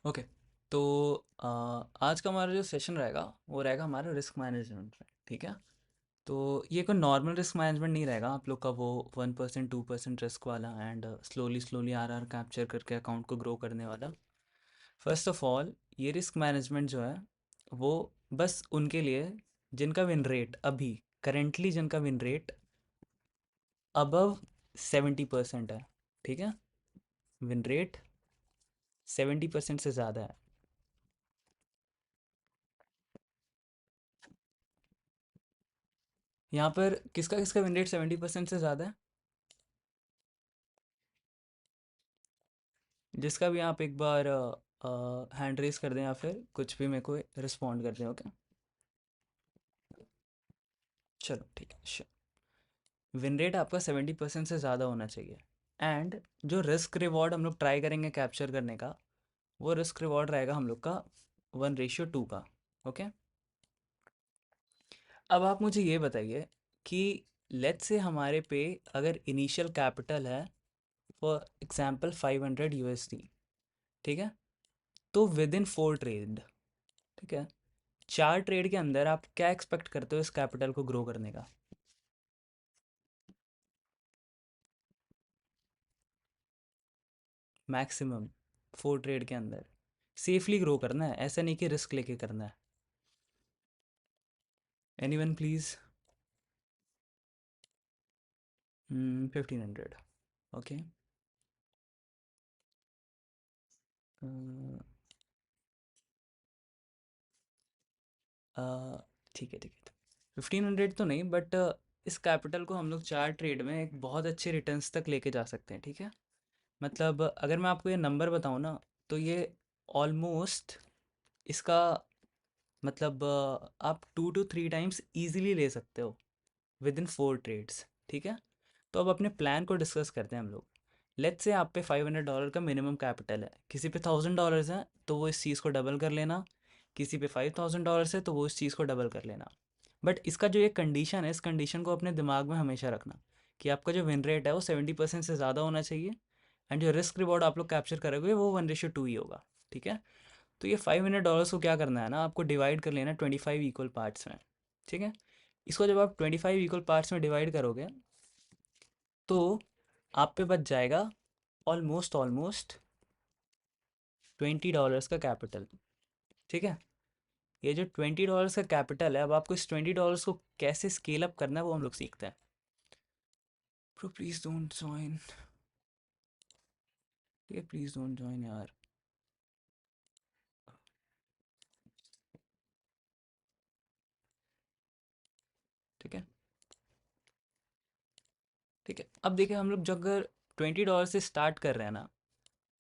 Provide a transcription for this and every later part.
Okay. तो आज का हमारा जो सेशन रहेगा वो रहेगा हमारा रिस्क मैनेजमेंट में। ठीक है। तो ये कोई नॉर्मल रिस्क मैनेजमेंट नहीं रहेगा आप लोग का, वो 1% 2% रिस्क वाला and slowly slowly R capture करके अकाउंट को ग्रो करने वाला। फर्स्ट ऑफ ऑल, ये रिस्क मैनेजमेंट जो है वो बस उनके लिए जिनका विन रेट अभी करेंटली जिनका विन रेट अबव 70% है। ठीक है। विन रेट 70% से ज़्यादा है। यहाँ पर किसका किसका विन रेट 70% से ज़्यादा है? जिसका भी आप एक बार हैंड रेस कर दें या फिर कुछ भी मेरे को रिस्पॉन्ड कर दें। ओके, चलो ठीक है, श्योर। विन रेट आपका 70% से ज़्यादा होना चाहिए। एंड जो रिस्क रिवॉर्ड हम लोग ट्राई करेंगे कैप्चर करने का, वो रिस्क रिवॉर्ड रहेगा हम लोग का 1:2 का। ओके। अब आप मुझे ये बताइए कि लेट्स से हमारे पे अगर इनिशियल कैपिटल है फॉर एग्जांपल 500 USD। ठीक है। तो विद इन 4 ट्रेड, ठीक है, 4 ट्रेड के अंदर आप क्या एक्सपेक्ट करते हो इस कैपिटल को ग्रो करने का? मैक्सिमम 4 ट्रेड के अंदर सेफली ग्रो करना है, ऐसा नहीं कि रिस्क लेके करना है। Anyone please? 1500। ओके। ठीक है ठीक है। 1500 तो नहीं, बट इस कैपिटल को हम लोग 4 ट्रेड में एक बहुत अच्छे रिटर्न्स तक लेके जा सकते हैं। ठीक है। मतलब अगर मैं आपको ये नंबर बताऊँ ना, तो ये ऑलमोस्ट इसका मतलब आप 2 to 3 टाइम्स ईजिली ले सकते हो विद इन 4 ट्रेड्स। ठीक है। तो अब अपने प्लान को डिस्कस करते हैं हम लोग। लेट्स से आप पे $500 का मिनिमम कैपिटल है, किसी पे $1000 है तो वो इस चीज़ को डबल कर लेना, किसी पे $5000 है तो वो इस चीज़ को डबल कर लेना। बट इसका जो ये कंडीशन है, इस कंडीशन को अपने दिमाग में हमेशा रखना कि आपका जो विन रेट है वो 70% से ज़्यादा होना चाहिए एंड जो रिस्क रिवॉर्ड आप लोग कैप्चर करोगे वो 1:2 ही होगा। ठीक है। तो ये $500 को क्या करना है ना, आपको डिवाइड कर लेना 25 इक्वल पार्ट्स में। ठीक है। इसको जब आप 25 इक्वल पार्ट्स में डिवाइड करोगे तो आप पे बच जाएगा ऑलमोस्ट ऑलमोस्ट $20 का कैपिटल। ठीक है। ये जो $20 का कैपिटल है, अब आपको इस $20 को कैसे स्केल अप करना है वो हम लोग सीखते हैं। Bro please don't join. ठीक है, प्लीज डोंट ज्वाइन यार। ठीक है। ठीक है, अब देखिए हम लोग जब अगर $20 से स्टार्ट कर रहे हैं ना,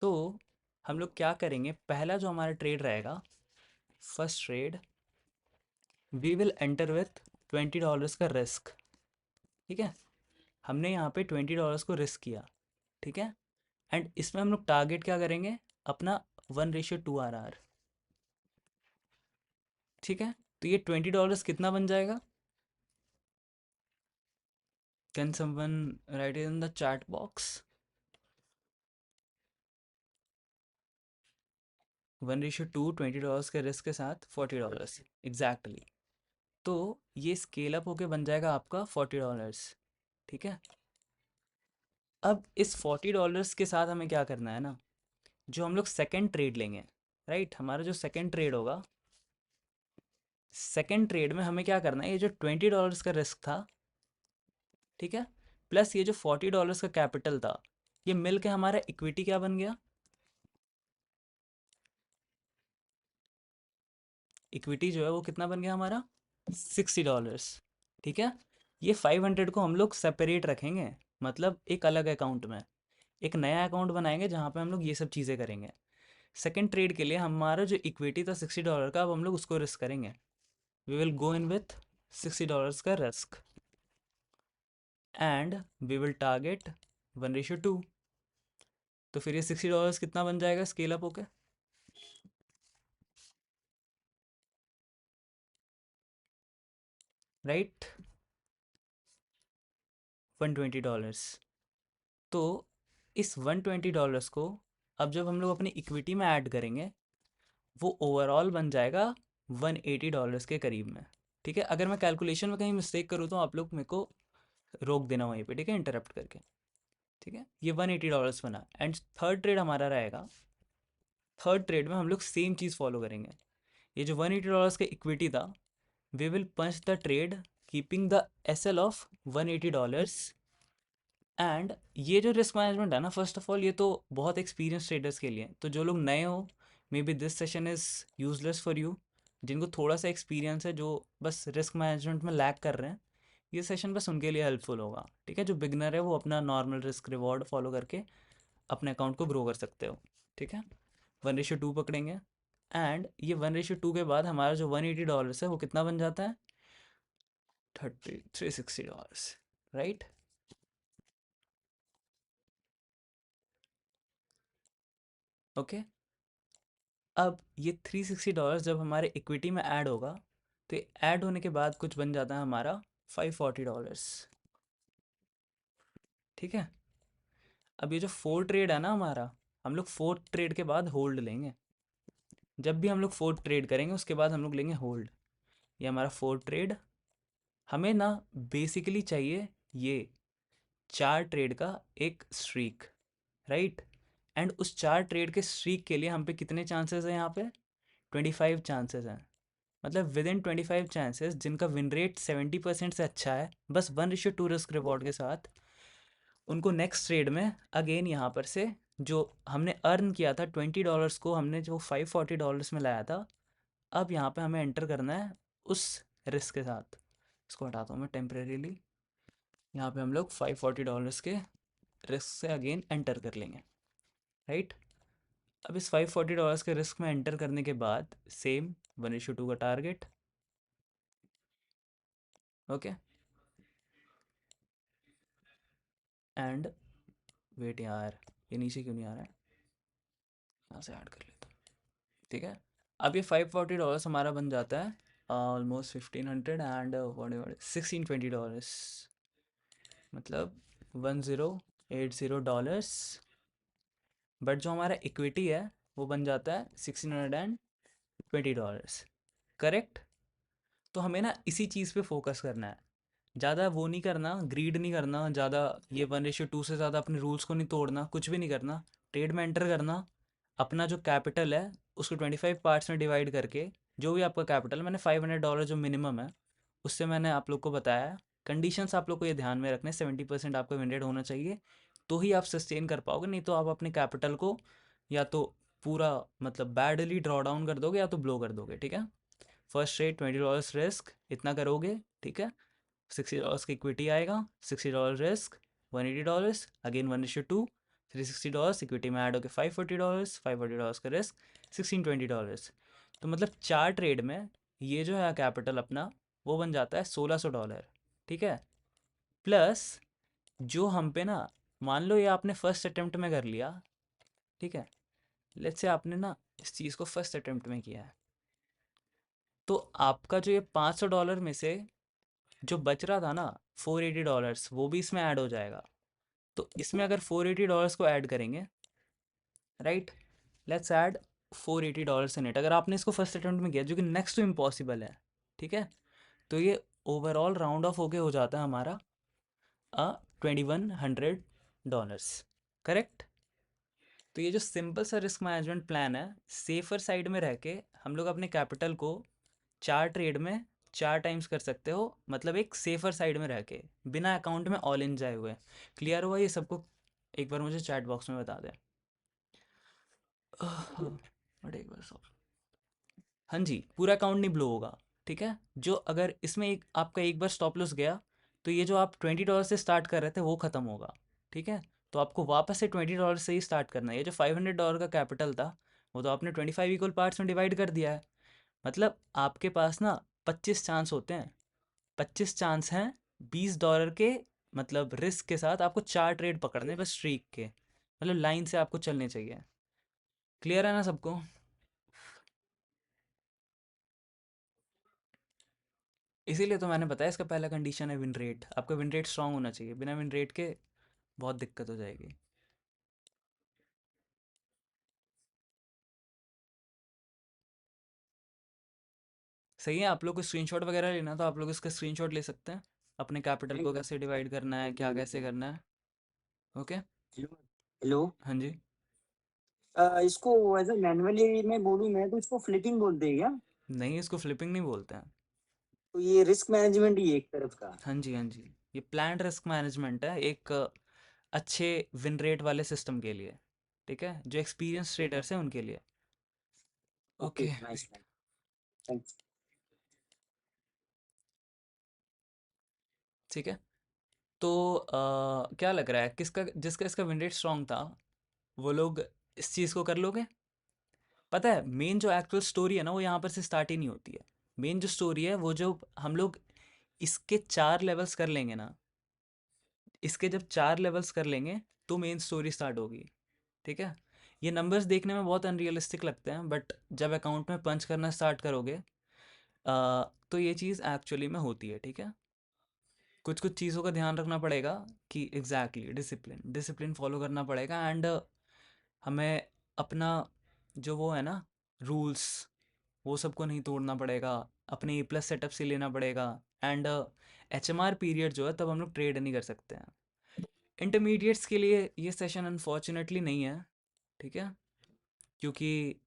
तो हम लोग क्या करेंगे, पहला जो हमारा ट्रेड रहेगा, first trade, we will enter with $20 का रिस्क। ठीक है। हमने यहाँ पे $20 को रिस्क किया। ठीक है। एंड इसमें हम लोग टारगेट क्या करेंगे, अपना 1:2 RR। ठीक है। तो ये $20 कितना बन जाएगा? Can someone right in the chat box? 1:2, $20 के रिस्क के साथ $40 एग्जैक्टली। तो ये स्केल अप होके बन जाएगा आपका $40। ठीक है। अब इस $40 के साथ हमें क्या करना है ना, जो हम लोग सेकेंड ट्रेड लेंगे, राइट, हमारा जो सेकेंड ट्रेड होगा, सेकेंड ट्रेड में हमें क्या करना है, ये जो $20 का रिस्क था, ठीक है, प्लस ये जो $40 का कैपिटल था, ये मिल के हमारा इक्विटी क्या बन गया? इक्विटी जो है वो कितना बन गया हमारा? $60। ठीक है। ये 500 को हम लोग सेपरेट रखेंगे, मतलब एक अलग अकाउंट में, एक नया अकाउंट बनाएंगे जहाँ पे हम लोग ये सब चीज़ें करेंगे। सेकेंड ट्रेड के लिए हमारा जो इक्विटी था $60 का, अब हम लोग उसको रिस्क करेंगे। We will go in with $60 का risk and we will target 1:2। तो फिर ये $60 कितना बन जाएगा स्केल अप होके? राइट, $120। तो इस $120 को अब जब हम लोग अपनी इक्विटी में ऐड करेंगे वो ओवरऑल बन जाएगा $180 के करीब में। ठीक है, अगर मैं कैलकुलेशन में कहीं मिस्टेक करूँ तो आप लोग मेरे को रोक देना वहीं पे, ठीक है, इंटरप्ट करके। ठीक है, ये $180 बना। एंड थर्ड ट्रेड हमारा रहेगा, थर्ड ट्रेड में हम लोग सेम चीज़ फॉलो करेंगे। ये जो $180 का इक्विटी था, we will punch the trade keeping the SL off $180। And ये जो रिस्क मैनेजमेंट है ना, फर्स्ट ऑफ ऑल ये तो बहुत एक्सपीरियंस ट्रेडर्स के लिए, तो जो लोग नए हो, may be this session is useless for you. जिनको थोड़ा सा एक्सपीरियंस है, जो बस रिस्क मैनेजमेंट में लैक कर रहे हैं, ये सेशन बस उनके लिए हेल्पफुल होगा। ठीक है, जो बिगनर है वो अपना नॉर्मल रिस्क रिवॉर्ड फॉलो करके अपने अकाउंट को ग्रो कर सकते हो। ठीक है, 1:2 पकड़ेंगे। एंड ये 1:2 के बाद हमारा जो $180 है वो कितना बन जाता है, $360, राइट। ओके, अब ये $360 जब हमारे इक्विटी में ऐड होगा, तो ऐड होने के बाद कुछ बन जाता है हमारा $540। ठीक है, अब ये जो फोर्थ ट्रेड है ना हमारा, हम लोग फोर्थ ट्रेड के बाद होल्ड लेंगे। जब भी हम लोग फोर्थ ट्रेड करेंगे उसके बाद हम लोग लेंगे होल्ड। ये हमारा फोर्थ ट्रेड, हमें ना बेसिकली चाहिए ये 4 ट्रेड का एक स्ट्रीक, राइट। एंड उस 4 ट्रेड के स्ट्रीक के लिए हम पे कितने चांसेस हैं यहाँ पे, 25 चांसेस हैं। मतलब विद इन 25 चांसेस जिनका विन रेट 70% से अच्छा है, बस 1:2 रिस्क रिवॉर्ड के साथ, उनको नेक्स्ट ट्रेड में अगेन यहाँ पर से जो हमने अर्न किया था $20 को, हमने जो $540 में लाया था, अब यहाँ पे हमें एंटर करना है उस रिस्क के साथ। इसको हटाता हूँ मैं टेम्परेरीली। यहाँ पे हम लोग $540 के रिस्क से अगेन एंटर कर लेंगे, राइट। अब इस $540 के रिस्क में एंटर करने के बाद सेम 1:2 का टारगेट। ओके, एंड वेट यार, ये नीचे क्यों नहीं आ रहा है, यहाँ से ऐड कर लेता हूँ। ठीक है, अब ये $540 हमारा बन जाता है ऑलमोस्ट 1500 एंड 1620, मतलब $1080। बट जो हमारा इक्विटी है वो बन जाता है $1620, करेक्ट। तो हमें ना इसी चीज़ पे फोकस करना है, ज़्यादा वो नहीं करना, ग्रीड नहीं करना ज़्यादा, ये 1:2 से ज़्यादा अपने रूल्स को नहीं तोड़ना, कुछ भी नहीं करना। ट्रेड में एंटर करना, अपना जो कैपिटल है उसको 25 पार्ट्स में डिवाइड करके, जो भी आपका कैपिटल, मैंने $500 जो मिनिमम है उससे मैंने आप लोग को बताया है। कंडीशंस आप लोग को ये ध्यान में रखने, 70% आपका विन रेट होना चाहिए, तो ही आप सस्टेन कर पाओगे, नहीं तो आप अपने कैपिटल को या तो पूरा मतलब बैडली ड्रॉ डाउन कर दोगे या तो ब्लो कर दोगे। ठीक है, फर्स्ट रेट $20 रिस्क, इतना करोगे। ठीक है, $60 का इक्विटी आएगा, $60 रिस्क, $180, अगेन 1:2, $360 इक्विटी में ऐड होकर $540, $540 का रिस्क, $1620। तो मतलब 4 ट्रेड में ये जो है कैपिटल अपना वो बन जाता है $1600। ठीक है, प्लस जो हम पे ना, मान लो ये आपने फर्स्ट अटेम्प्ट में कर लिया। ठीक है, लेट्स से आपने ना इस चीज़ को फर्स्ट अटेम्प्ट में किया है, तो आपका जो ये $500 में से जो बच रहा था ना, $480, वो भी इसमें ऐड हो जाएगा। तो इसमें अगर $480 को ऐड करेंगे, right, let's add $480 in it, अगर आपने इसको फर्स्ट अटेम्प्ट में किया, जो कि नेक्स्ट टू इम्पॉसिबल है। ठीक है, तो ये ओवरऑल राउंड ऑफ होके हो जाता है हमारा $2100, करेक्ट। तो ये जो सिंपल सा रिस्क मैनेजमेंट प्लान है, सेफर साइड में रह के हम लोग अपने कैपिटल को 4 ट्रेड में 4 टाइम्स कर सकते हो, मतलब एक सेफर साइड में रह के, बिना अकाउंट में ऑल इन जाए हुए। क्लियर हुआ ये सबको, एक बार मुझे चैट बॉक्स में बता दें। बट एक बार सॉरी, हाँ जी, पूरा अकाउंट नहीं ब्लो होगा। ठीक है, जो अगर इसमें एक आपका एक बार स्टॉप लॉस गया, तो ये जो आप $20 से स्टार्ट कर रहे थे वो ख़त्म होगा। ठीक है, तो आपको वापस से $20 से ही स्टार्ट करना है। ये जो $500 का कैपिटल था, वो तो आपने 25 इक्वल पार्ट्स में डिवाइड कर दिया है। मतलब आपके पास ना 25 चांस होते हैं, 25 चांस हैं $20 के, मतलब रिस्क के साथ आपको 4 ट्रेड पकड़ने हैं बस स्ट्रीक के, मतलब लाइन से आपको चलने चाहिए। क्लियर है ना सबको। इसीलिए तो मैंने बताया इसका पहला कंडीशन है विन रेट, आपका विन रेट स्ट्रांग होना चाहिए, बिना विन रेट के बहुत दिक्कत हो जाएगी। सही है। आप लोग को स्क्रीनशॉट वगैरह लेना तो आप लोग इसका स्क्रीनशॉट ले सकते हैं, अपने कैपिटल को कैसे डिवाइड करना है, क्या कैसे करना है। ओके। हेलो। हेलो। हाँ जी। इसको ऐसे मैनुअली मैं बोलूँ मैं तो इसको फ्लिपिंग बोलते हैं क्या? नहीं, इसको फ्लिपिंग नहीं बोलते हैं। तो ये रिस्क मैनेजमेंट ही है एक तरफ का। हाँ जी, हाँ जी। ये प्लान्ड रिस्क मैनेजमेंट है, एक अच्छे विन रेट वाले सिस्टम के लिए। ठीक है, जो एक्सपीरियंस ट्रेडर्स हैं उनके लिए। Okay, okay. Nice nice. Thanks. ठीक है। तो क्या लग रहा है किसका, जिसका इसका विन रेट स्ट्रांग था, वो लोग इस चीज़ को कर लोगे? पता है मेन जो एक्चुअल स्टोरी है ना, वो यहाँ पर से स्टार्ट ही नहीं होती है। मेन जो स्टोरी है वो जो हम लोग इसके 4 लेवल्स कर लेंगे ना, इसके जब 4 लेवल्स कर लेंगे तो मेन स्टोरी स्टार्ट होगी। ठीक है। ये नंबर्स देखने में बहुत अनरियलिस्टिक लगते हैं, बट जब अकाउंट में पंच करना स्टार्ट करोगे तो ये चीज़ एक्चुअली में होती है। ठीक है। कुछ कुछ चीज़ों का ध्यान रखना पड़ेगा कि एग्जैक्टली डिसिप्लिन डिसिप्लिन फॉलो करना पड़ेगा, एंड हमें अपना जो वो है ना, रूल्स, वो सबको नहीं तोड़ना पड़ेगा। अपने ए प्लस सेटअप से लेना पड़ेगा। And H M R period जो है तब हम लोग ट्रेड नहीं कर सकते हैं। इंटरमीडिएट्स के लिए ये सेशन अनफॉर्चुनेटली नहीं है। ठीक है। क्योंकि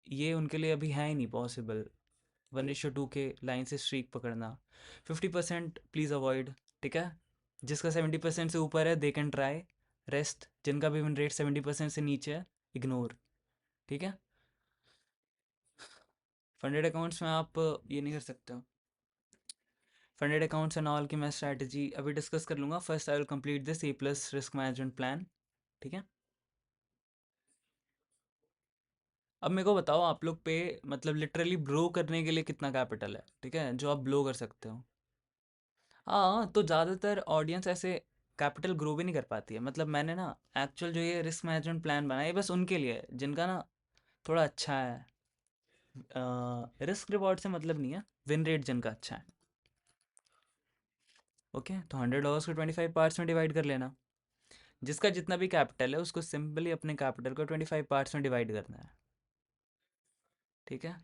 ये उनके लिए अभी है ही नहीं पॉसिबल, 1:2 के लाइन से स्ट्रीक पकड़ना। 50% प्लीज़ अवॉइड। ठीक है। जिसका 70% से ऊपर है दे कैन ट्राई। रेस्ट जिनका भी विन रेट 70% से नीचे है, इग्नोर। ठीक है। फंडेड अकाउंट्स में आप ये नहीं कर सकते हो। फंडेड अकाउंट्स एंड ऑल की मैं स्ट्रैटेजी अभी डिस्कस कर लूँगा। First I will complete this A plus risk management plan. ठीक है। अब मेरे को बताओ आप लोग पे, मतलब लिटरली ब्लो करने के लिए कितना कैपिटल है, ठीक है, जो आप ब्लो कर सकते हो? हाँ, तो ज़्यादातर ऑडियंस ऐसे कैपिटल ग्रो भी नहीं कर पाती है। मतलब मैंने ना एक्चुअल जो ये रिस्क मैनेजमेंट प्लान बनाया है बस उनके लिए है, जिनका ना थोड़ा अच्छा है। रिस्क रिवॉर्ड से मतलब नहीं है, विन रेट जिनका अच्छा है। ओके, तो $100 को 25 पार्ट्स में डिवाइड कर लेना। जिसका जितना भी कैपिटल है उसको सिंपली अपने कैपिटल को 25 पार्ट्स में डिवाइड करना है। ठीक है।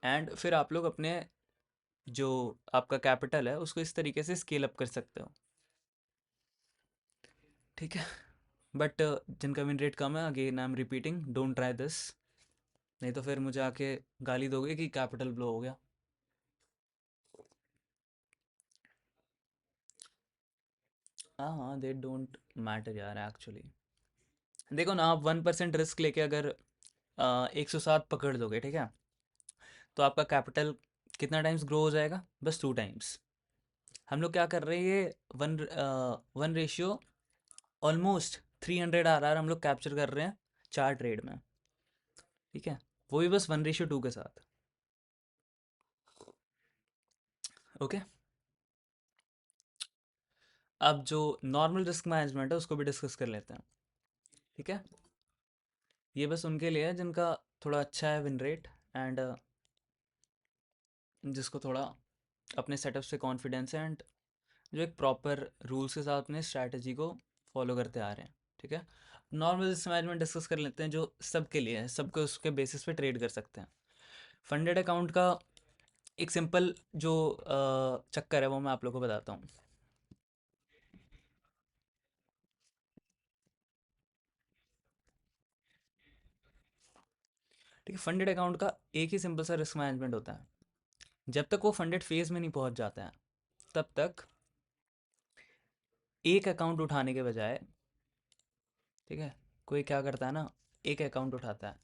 एंड फिर आप लोग अपने जो आपका कैपिटल है उसको इस तरीके से स्केल अप कर सकते हो। ठीक है। बट जिनका विन रेट कम है, again I am repeating, don't try this. नहीं तो फिर मुझे आके गाली दोगे कि कैपिटल ब्लो हो गया। हाँ हाँ, दे डोंट मैटर यार एक्चुअली। देखो ना, आप 1% रिस्क लेके अगर 107 पकड़ दोगे, ठीक है, तो आपका कैपिटल कितना टाइम्स ग्रो हो जाएगा? बस 2 टाइम्स। हम लोग क्या कर रहे हैं, ये one one ratio almost 300 RR हम लोग कैप्चर कर रहे हैं 4 ट्रेड में। ठीक है। वो भी बस 1:2 के साथ। ओके। अब जो नॉर्मल रिस्क मैनेजमेंट है उसको भी डिस्कस कर लेते हैं। ठीक है। ये बस उनके लिए है जिनका थोड़ा अच्छा है विन रेट, एंड जिसको थोड़ा अपने सेटअप से कॉन्फिडेंस है, एंड जो एक प्रॉपर रूल्स के साथ अपने स्ट्रैटेजी को फॉलो करते आ रहे हैं। ठीक है। नॉर्मल रिस्क मैनेजमेंट डिस्कस कर लेते हैं जो सबके लिए है, सबको उसके बेसिस पे ट्रेड कर सकते हैं। फंडेड अकाउंट का एक सिंपल जो चक्कर है वो मैं आप लोगों को बताता हूँ। ठीक है। फंडेड अकाउंट का एक ही सिंपल सा रिस्क मैनेजमेंट होता है। जब तक वो फंडेड फेज में नहीं पहुंच जाता है तब तक एक अकाउंट उठाने के बजाय, ठीक है, कोई क्या करता है ना, एक अकाउंट उठाता है,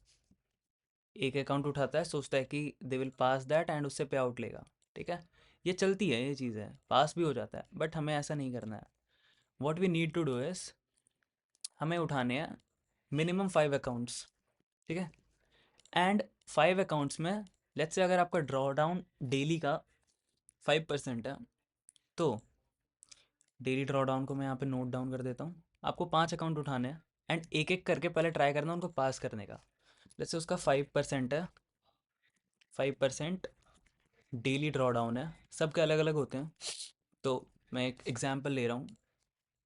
एक अकाउंट उठाता है, सोचता है कि they will pass that and उससे पे आउट लेगा। ठीक है। ये चलती है, ये चीज़ है, पास भी हो जाता है, बट हमें ऐसा नहीं करना है। What we need to do is, हमें उठाने हैं मिनिमम 5 अकाउंट्स। ठीक है। एंड 5 अकाउंट्स में लेट्स से अगर आपका ड्रॉ डाउन डेली का 5% है, तो डेली ड्रॉ डाउन को मैं यहाँ पे नोट डाउन कर देता हूँ। आपको 5 अकाउंट उठाने हैं एंड एक एक करके पहले ट्राई करना है उनको पास करने का। जैसे उसका 5% है, 5% डेली ड्रॉ डाउन है, सबके अलग अलग होते हैं। तो मैं एक एग्जांपल ले रहा हूँ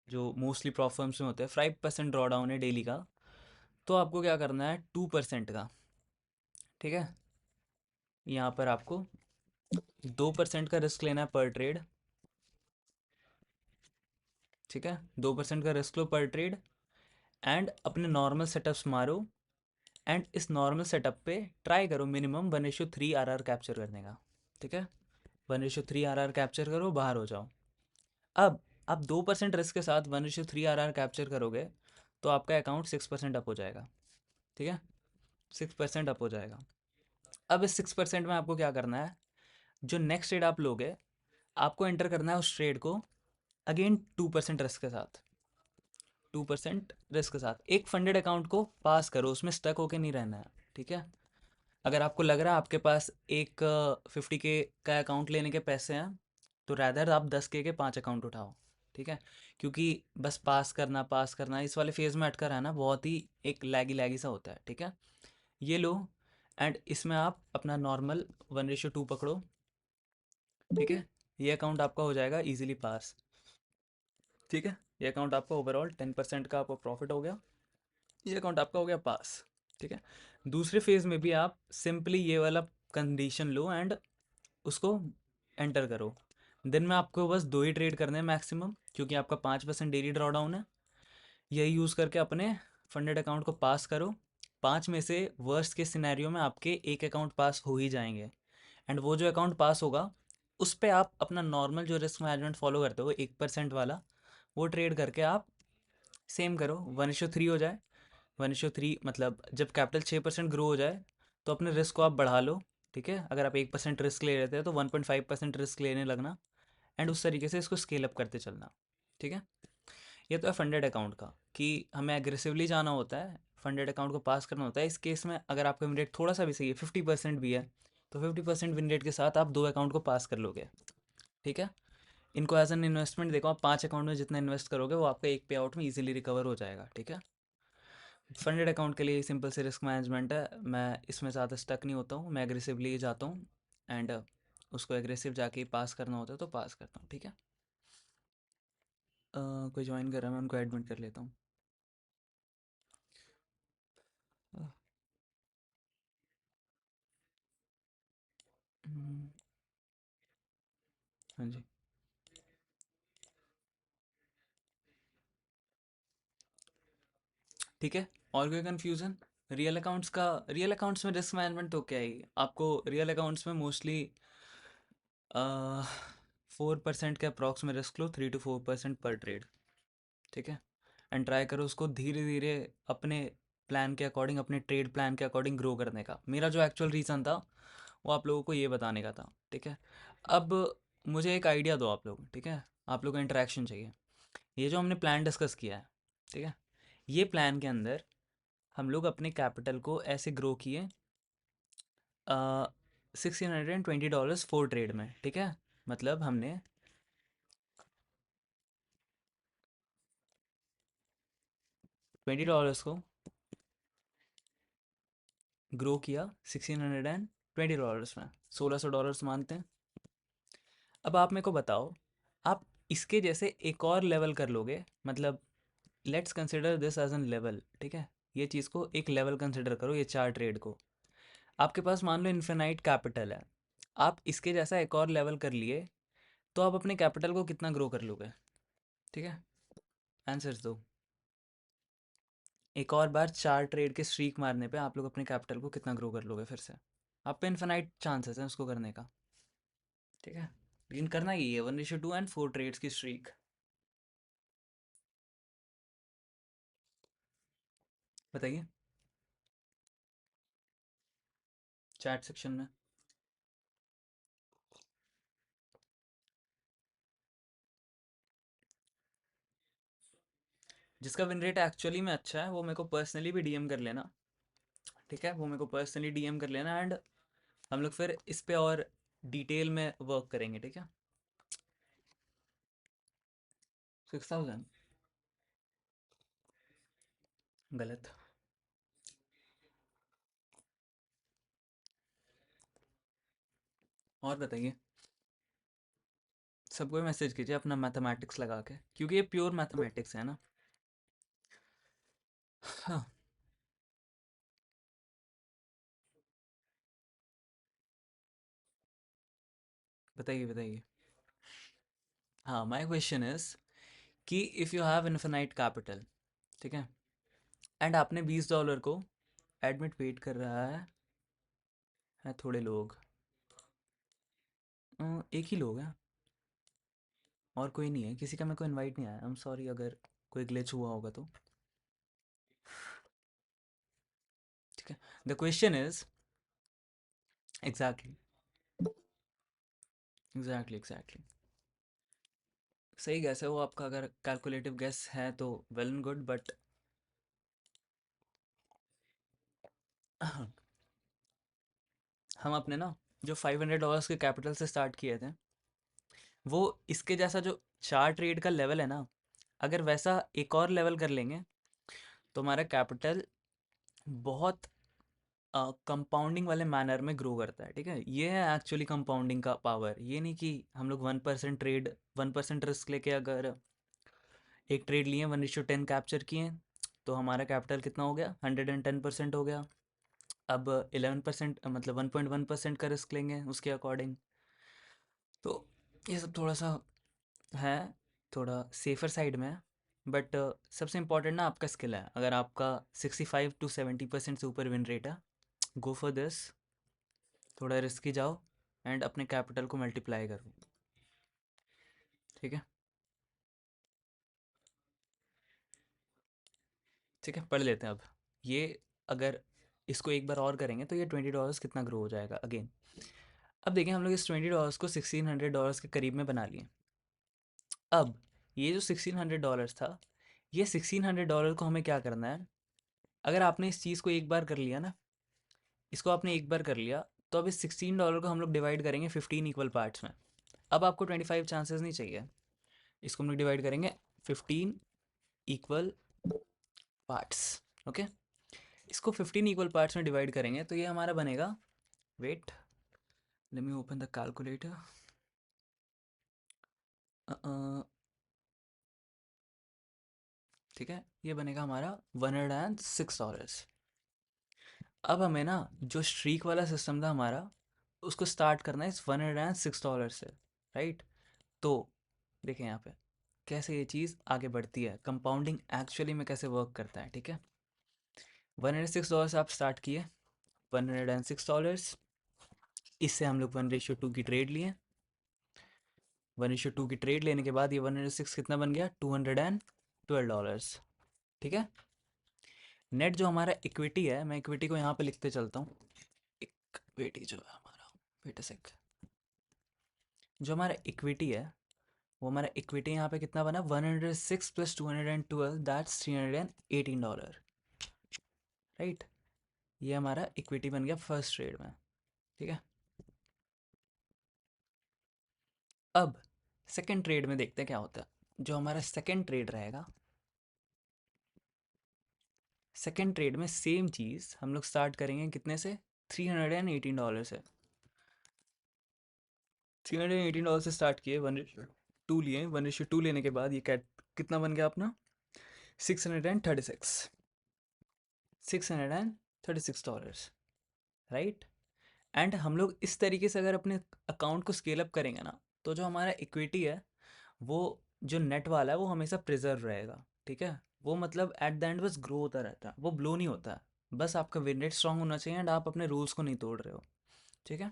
जो मोस्टली प्रॉफ फर्म्स में होते हैं। 5% ड्रॉ डाउन है डेली का, तो आपको क्या करना है, 2% का, ठीक है, यहाँ पर आपको 2% का रिस्क लेना है पर ट्रेड, ठीक है, 2% का रिस्क लो पर ट्रेड, एंड अपने नॉर्मल सेटअप्स मारो, एंड इस नॉर्मल सेटअप पे ट्राई करो मिनिमम 1:3 आरआर कैप्चर करने का, ठीक है, 1:3 आरआर कैप्चर करो, बाहर हो जाओ। अब आप 2% रिस्क के साथ 1:3 आरआर कैप्चर करोगे तो आपका अकाउंट 6% अप हो जाएगा, ठीक है, 6% अप हो जाएगा। अब इस 6% में आपको क्या करना है, जो नेक्स्ट ट्रेड आप लोगे, आपको एंटर करना है उस ट्रेड को अगेन 2% रिस्क के साथ, 2% रिस्क के साथ एक फंडेड अकाउंट को पास करो, उसमें स्टक होके नहीं रहना है, ठीक है। अगर आपको लग रहा है आपके पास एक 50K का अकाउंट लेने के पैसे हैं, तो रैदर आप 10K के 5 अकाउंट उठाओ, ठीक है, क्योंकि बस पास करना इस वाले फेज में अटका रहना बहुत ही एक लैगी लैगी सा होता है, ठीक है। ये लो, एंड इसमें आप अपना नॉर्मल 1:2 पकड़ो, ठीक है, ये अकाउंट आपका हो जाएगा इजीली पास, ठीक है, ये अकाउंट आपका ओवरऑल 10% का आपको प्रॉफिट हो गया, ये अकाउंट आपका हो गया पास, ठीक है। दूसरे फेज में भी आप सिंपली ये वाला कंडीशन लो एंड उसको एंटर करो। दिन में आपको बस 2 ही ट्रेड करने हैं मैक्सिमम, क्योंकि आपका 5% डेली ड्रॉ डाउन है। यही यूज़ करके अपने फंडेड अकाउंट को पास करो। 5 में से वर्स्ट के सिनेरियो में आपके एक अकाउंट पास हो ही जाएंगे, एंड वो जो अकाउंट पास होगा उस पे आप अपना नॉर्मल जो रिस्क मैनेजमेंट फॉलो करते हो 1% वाला, वो ट्रेड करके आप सेम करो, 1:3 हो जाए। 1:3 मतलब जब कैपिटल 6% ग्रो हो जाए तो अपने रिस्क को आप बढ़ा लो, ठीक है। अगर आप 1% रिस्क ले रहे थे तो 1.5% रिस्क लेने लगना, एंड उस तरीके से इसको स्केल अप करते चलना, ठीक है। ये तो है फंडेड अकाउंट का, कि हमें एग्रेसिवली जाना होता है, फंडेड अकाउंट को पास करना होता है। इस केस में अगर आपका विन रेट थोड़ा सा भी सही है, 50% भी है, तो 50% विन रेट के साथ आप 2 अकाउंट को पास कर लोगे, ठीक है। इनको एज एन इन्वेस्टमेंट देखो, आप 5 अकाउंट में जितना इन्वेस्ट करोगे वो आपका एक पे आउट में इजीली रिकवर हो जाएगा, ठीक है। फंडेड अकाउंट के लिए सिंपल से रिस्क मैनेजमेंट है, मैं इसमें ज़्यादा स्टक नहीं होता हूँ, मैं एग्रेसिवली जाता हूँ, एंड उसको एग्रेसिव जाके पास करना होता है तो पास करता हूँ, ठीक है। कोई ज्वाइन कर रहा है, मैं उनको एडमिट कर लेता हूँ। अ, हम्म, हाँ जी, ठीक है। और कोई कन्फ्यूज़न रियल अकाउंट्स में रिस्क मैनेजमेंट तो क्या ही, आपको रियल अकाउंट्स में मोस्टली 4% के अप्रॉक्स में रिस्क लो, 3 to 4% पर ट्रेड, ठीक है। एंड ट्राई करो उसको धीरे धीरे अपने प्लान के अकॉर्डिंग, अपने ट्रेड प्लान के अकॉर्डिंग ग्रो करने का। मेरा जो एक्चुअल रीज़न था वो आप लोगों को ये बताने का था, ठीक है। अब मुझे एक आइडिया दो आप लोग, ठीक है, आप लोगों का इंटरेक्शन चाहिए। ये जो हमने प्लान डिस्कस किया है, ठीक है, ये प्लान के अंदर हम लोग अपने कैपिटल को ऐसे ग्रो किए, $1620 फोर ट्रेड में, ठीक है। मतलब हमने $20 को ग्रो किया $1620 में, $1600 मानते हैं। अब आप मेरे को बताओ, आप इसके जैसे एक और लेवल कर लोगे, मतलब let's consider this as an level, ठीक है। ये चीज़ को एक लेवल कंसिडर करो, ये 4 ट्रेड को। आपके पास मान लो इन्फिनाइट कैपिटल है, आप इसके जैसा एक और लेवल कर लिए, तो आप अपने कैपिटल को कितना ग्रो कर लोगे, ठीक है, आंसर्स दो। एक और बार 4 ट्रेड के स्ट्रीक मारने पे आप लोग अपने कैपिटल को कितना ग्रो कर लोगे फिर से। आप पे इन्फिनाइट चांसेस हैं उसको करने का, ठीक है, लेकिन करना ही है 1:2 एंड 4 ट्रेड्स की स्ट्रीक। बताइए चैट सेक्शन में। जिसका विन रेट एक्चुअली में अच्छा है वो मेरे को पर्सनली भी डीएम कर लेना, ठीक है, वो मेरे को पर्सनली डीएम कर लेना, एंड हम लोग फिर इस पे और डिटेल में वर्क करेंगे, ठीक है। 6000 गलत। और बताइए, सबको मैसेज कीजिए अपना मैथमेटिक्स लगा के, क्योंकि ये प्योर मैथमेटिक्स है ना। हाँ, बताइए बताइए। हाँ, माय क्वेश्चन इज कि if you have infinite capital, ठीक है, एंड आपने $20 को एडमिट वेट कर रहा है थोड़े लोग, एक ही लोग हैं और कोई नहीं है, किसी का मेरे को इनवाइट नहीं आया। आई एम सॉरी अगर कोई ग्लिच हुआ होगा तो। ठीक है, the question is exactly exactly exactly सही गैस है वो आपका, अगर कैलकुलेटिव गैस है तो वेल एंड गुड, बट हम अपने ना जो $500 के कैपिटल से स्टार्ट किए थे, वो इसके जैसा जो चार ट्रेड का लेवल है ना, अगर वैसा एक और लेवल कर लेंगे तो हमारा कैपिटल बहुत कंपाउंडिंग वाले मैनर में ग्रो करता है। ठीक है, ये है एक्चुअली कंपाउंडिंग का पावर। ये नहीं कि हम लोग 1% ट्रेड, 1% रिस्क लेके अगर एक ट्रेड लिए 1:10 कैप्चर किए तो हमारा कैपिटल कितना हो गया, 110% हो गया। अब 11% मतलब 1.1% का रिस्क लेंगे उसके अकॉर्डिंग। तो ये सब थोड़ा सा है, थोड़ा सेफर साइड में है, बट सबसे इम्पोर्टेंट ना आपका स्किल है। अगर आपका 65 to 70% से ऊपर विन रेट है, गो फॉर दिस, थोड़ा रिस्की जाओ एंड अपने कैपिटल को मल्टीप्लाई करो। ठीक है, ठीक है, पढ़ लेते हैं अब। ये अगर इसको एक बार और करेंगे तो ये $20 कितना ग्रो हो जाएगा अगेन। अब देखें, हम लोग इस $20 को $1600 के करीब में बना लिए। अब ये जो $1600 था, ये $1600 को हमें क्या करना है, अगर आपने इस चीज़ को एक बार कर लिया ना, इसको आपने एक बार कर लिया, तो अब इस $16 को हम लोग डिवाइड करेंगे 15 इक्वल पार्ट्स में। अब आपको 25 चांसेस नहीं चाहिए, इसको हम लोग डिवाइड करेंगे 15 इक्वल पार्ट्स। ओके, इसको 15 इक्वल पार्ट्स में डिवाइड करेंगे तो ये हमारा बनेगा, wait let me open the calculator, ठीक है, ये बनेगा हमारा $106। अब हमें ना जो स्ट्रीक वाला सिस्टम था हमारा, उसको स्टार्ट करना है इस $106 से, राइट। तो देखें यहाँ पे कैसे ये चीज़ आगे बढ़ती है, कंपाउंडिंग एक्चुअली में कैसे वर्क करता है। ठीक है, $106 से आप स्टार्ट किए, $106, इससे हम लोग 1:2 की ट्रेड लिए। 1:2 की ट्रेड लेने के बाद ये 106 कितना बन गया, $212। ठीक है, नेट जो हमारा इक्विटी है, मैं इक्विटी को यहाँ पे लिखते चलता हूँ। इक्विटी जो है हमारा, वेट अ सेक, जो हमारा इक्विटी है वो हमारा इक्विटी यहाँ पे कितना बना, 106 प्लस 212, दैट्स $318, राइट। ये हमारा इक्विटी बन गया फर्स्ट ट्रेड में। ठीक है, अब सेकंड ट्रेड में देखते हैं क्या होता है। जो हमारा सेकंड ट्रेड रहेगा, सेकंड ट्रेड में सेम चीज़ हम लोग स्टार्ट करेंगे कितने से, $318 से। $318 से स्टार्ट किए, 1:2 लिए, 1:2 लेने के बाद ये कैट कितना बन गया अपना, 636 राइट। एंड हम लोग इस तरीके से अगर अपने अकाउंट को स्केल अप करेंगे ना, तो जो हमारा इक्विटी है वो, जो नेट वाला है वो हमेशा प्रिजर्व रहेगा। ठीक है, वो मतलब एट द एंड बस ग्रो होता रहता है, वो ब्लो नहीं होता है। बस आपका विन रेट स्ट्रांग होना चाहिए एंड आप अपने रूल्स को नहीं तोड़ रहे हो। ठीक है,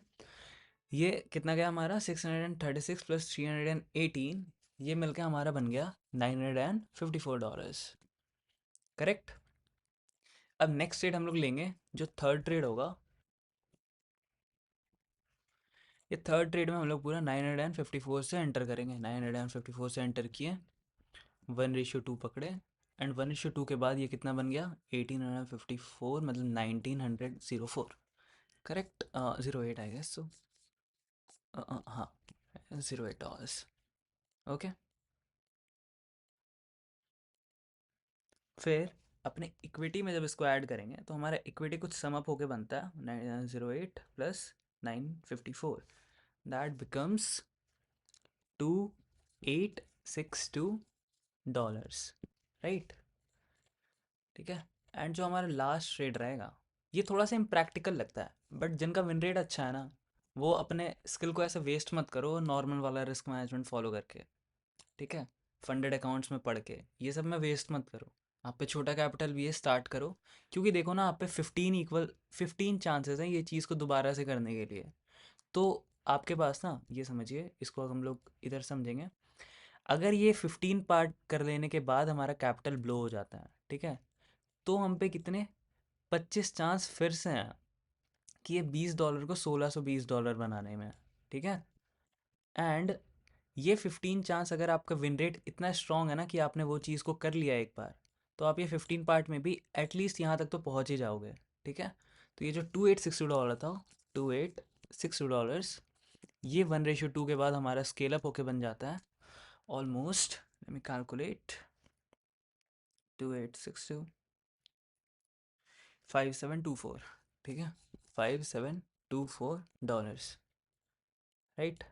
ये कितना गया हमारा, 636 प्लस 318, ये मिलकर हमारा बन गया $954। करेक्ट। अब नेक्स्ट ट्रेड हम लोग लेंगे, जो थर्ड ट्रेड होगा, ये थर्ड ट्रेड में हम लोग पूरा 954 से एंटर करेंगे। 954 से एंटर किए, 1:2 पकड़े, एंड 1:2 के बाद ये कितना बन गया, 1854, मतलब 1904। करेक्ट, 08 आई गेस सो, हाँ, $08। ओके, फिर अपने इक्विटी में जब इसको ऐड करेंगे तो हमारा इक्विटी कुछ सम अप होके बनता है, 908 प्लस 954, दैट बिकम्स $2862, राइट। ठीक है, एंड जो हमारा लास्ट ट्रेड रहेगा, ये थोड़ा सा इम्प्रैक्टिकल लगता है, बट जिनका विन रेट अच्छा है ना, वो अपने स्किल को ऐसे वेस्ट मत करो नॉर्मल वाला रिस्क मैनेजमेंट फॉलो करके, ठीक है। फंडेड अकाउंट्स में पढ़ के ये सब में वेस्ट मत करो। आप पे छोटा कैपिटल भी है, स्टार्ट करो। क्योंकि देखो ना, आप पे 15 चांसेस हैं ये चीज़ को दोबारा से करने के लिए। तो आपके पास ना, ये समझिए, इसको हम लोग इधर समझेंगे। अगर ये 15 पार्ट कर लेने के बाद हमारा कैपिटल ब्लो हो जाता है, ठीक है, तो हम पे कितने 25 चांस फिर से हैं कि ये $20 को $1620 बनाने में, ठीक है। एंड ये 15 चांस, अगर आपका विन रेट इतना स्ट्रांग है ना कि आपने वो चीज़ को कर लिया एक बार, तो आप ये 15 पार्ट में भी एटलीस्ट यहाँ तक तो पहुँच ही जाओगे, ठीक है। तो ये जो $2860 था, $2860, ये 1:2 के बाद हमारा स्केल अप होके बन जाता है ऑलमोस्ट, लेट मी कैलकुलेट, 2860, 5724, ठीक है, $5724, राइट।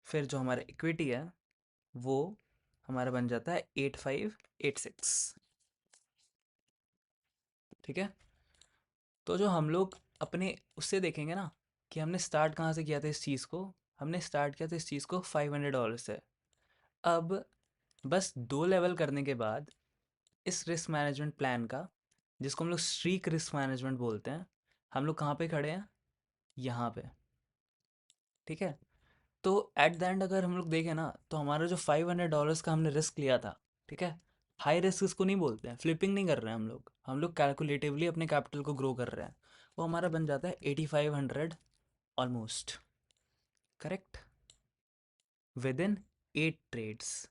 फिर जो हमारा इक्विटी है वो हमारा बन जाता है 8586, ठीक है। तो जो हम लोग अपने उससे देखेंगे ना कि हमने स्टार्ट कहाँ से किया था इस चीज़ को, हमने स्टार्ट किया था इस चीज़ को $500 से। अब बस 2 लेवल करने के बाद इस रिस्क मैनेजमेंट प्लान का, जिसको हम लोग स्ट्रीक रिस्क मैनेजमेंट बोलते हैं, हम लोग कहाँ पे खड़े हैं, यहाँ पे, ठीक है। तो एट द एंड अगर हम लोग देखें ना, तो हमारा जो $500 का हमने रिस्क लिया था, ठीक है, हाई रिस्क इसको नहीं बोलते हैं, फ्लिपिंग नहीं कर रहे हैं हम लोग कैलकुलेटिवली अपने कैपिटल को ग्रो कर रहे हैं। वो हमारा बन जाता है 8500 almost, correct, within 8 trades.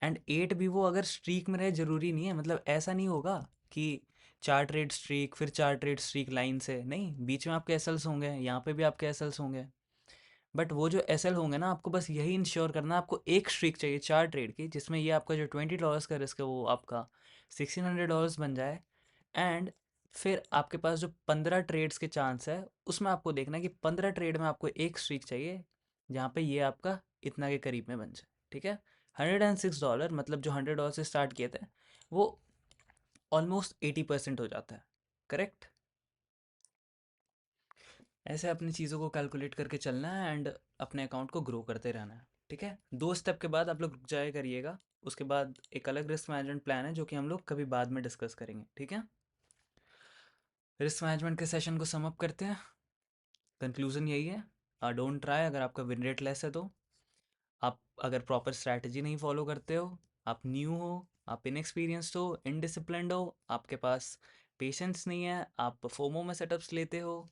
And 8 भी वो अगर स्ट्रीक में रहे ज़रूरी नहीं है, मतलब ऐसा नहीं होगा कि 4 ट्रेड स्ट्रीक फिर 4 ट्रेड स्ट्रीक लाइन से नहीं, बीच में आपके एसएल्स होंगे, यहाँ पे भी आपके एसएल्स होंगे। बट वो जो एसएल होंगे ना, आपको बस यही इंश्योर करना है, आपको एक स्ट्रीक चाहिए 4 ट्रेड की, जिसमें ये आपका जो $20 का रिस्क है वो आपका $1600 बन जाए। एंड फिर आपके पास जो 15 ट्रेड्स के चांस है, उसमें आपको देखना है कि 15 ट्रेड में आपको एक स्ट्रीक चाहिए जहाँ पे ये आपका इतना के करीब में बन जाए, ठीक है। $106, मतलब जो $100 से स्टार्ट किए थे, वो ऑलमोस्ट 80% हो जाता है, करेक्ट। ऐसे अपनी चीज़ों को कैलकुलेट करके चलना है एंड अपने अकाउंट को ग्रो करते रहना है, ठीक है। 2 स्टेप के बाद आप लोग रुक जाया करिएगा, उसके बाद एक अलग रिस्क मैनेजमेंट प्लान है जो कि हम लोग कभी बाद में डिस्कस करेंगे, ठीक है। रिस्क मैनेजमेंट के सेशन को समअप करते हैं। कंक्लूजन यही है, डोंट ट्राई अगर आपका विन रेट लेस है तो। आप अगर प्रॉपर स्ट्रैटेजी नहीं फॉलो करते हो, आप न्यू हो, आप इनएक्सपीरियंस्ड हो, इनडिसिप्लिन्ड हो, आपके पास पेशेंस नहीं है, आप फोमो में सेटअप्स लेते हो,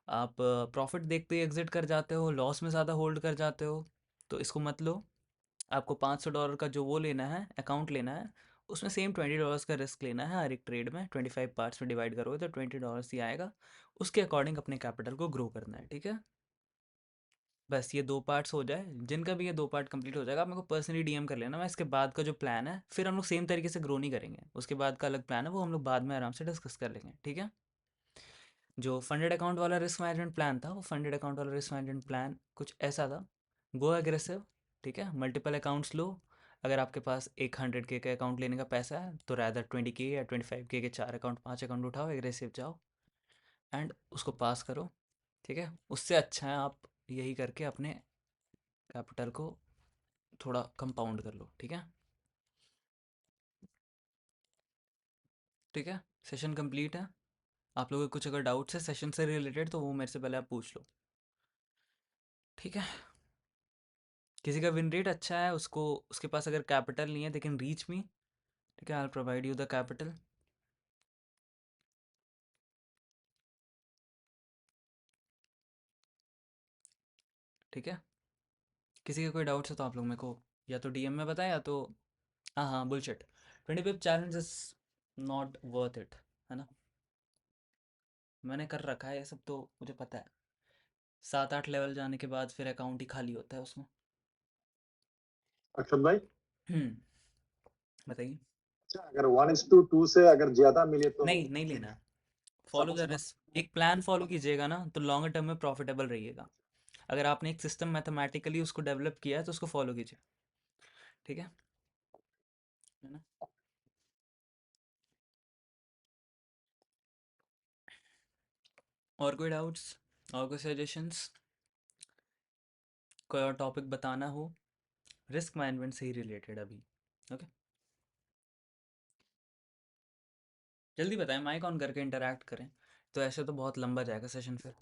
आप प्रॉफिट देखते ही एग्जिट कर जाते हो, लॉस में ज़्यादा होल्ड कर जाते हो, तो इसको मत लो। आपको $500 का जो वो लेना है, अकाउंट लेना है, उसमें सेम $20 का रिस्क लेना है हर एक ट्रेड में। 25 पार्ट्स में डिवाइड करोगे तो $20 ही आएगा। उसके अकॉर्डिंग अपने कैपिटल को ग्रो करना है, ठीक है। बस ये 2 पार्ट्स हो जाए, जिनका भी ये 2 पार्ट कंप्लीट हो जाएगा, आप मेरे को पर्सनली डीएम कर लेना। मैं इसके बाद का जो प्लान है, फिर हम लोग सेम तरीके से ग्रो नहीं करेंगे, उसके बाद का अलग प्लान है, वो हम लोग बाद में आराम से डिस्कस कर लेंगे, ठीक है। जो फंडेड अकाउंट वाला रिस्क मैनेजमेंट प्लान था, वो फंडेड अकाउंट वाला रिस्क मैनेजमेंट प्लान कुछ ऐसा था। गो एग्रेसिव, ठीक है, मल्टीपल अकाउंट्स लो। अगर आपके पास एक 100K का अकाउंट लेने का पैसा है तो रैदर 20K या 25K के 4 अकाउंट 5 अकाउंट उठाओ, एग्रेसिव जाओ एंड उसको पास करो, ठीक है। उससे अच्छा है आप यही करके अपने कैपिटल को थोड़ा कंपाउंड कर लो, ठीक है। ठीक है, सेशन कंप्लीट है। आप लोगों को कुछ अगर डाउट्स है सेशन से रिलेटेड तो वो मेरे से पहले आप पूछ लो, ठीक है। किसी का विन रेट अच्छा है, उसको, उसके पास अगर कैपिटल नहीं है दे कैन रीच मी, ठीक है, I provide you the capital, ठीक है। किसी का कोई डाउट्स है तो आप लोग मेरे को या तो डीएम में बताएं, या तो, हाँ हाँ, bullshit, 20 pip challenge is not worth it, है ना। मैंने कर रखा है ये सब तो मुझे पता है। 7-8 लेवल जाने के बाद फिर अकाउंट ही खाली होता है उसमें। अक्षत भाई, हम्म, बताइए। अच्छा अगर 1:2 से अगर ज्यादा मिले तो नहीं नहीं लेना है, फॉलो द सपोज रिस्क, एक प्लान फॉलो कीजिएगा ना तो लॉन्ग टर्म में प्रॉफिटेबल रहिएगा। अगर आपने एक सिस्टम मैथमेटिकली उसको डेवलप किया है तो उसको फॉलो कीजिए, ठीक है ना। और कोई डाउट्स, और कोई सजेशंस, कोई और टॉपिक बताना हो रिस्क मैनेजमेंट से ही रिलेटेड अभी? ओके, जल्दी बताएं, माइक ऑन करके इंटरेक्ट करें, तो ऐसे तो बहुत लंबा जाएगा सेशन फिर।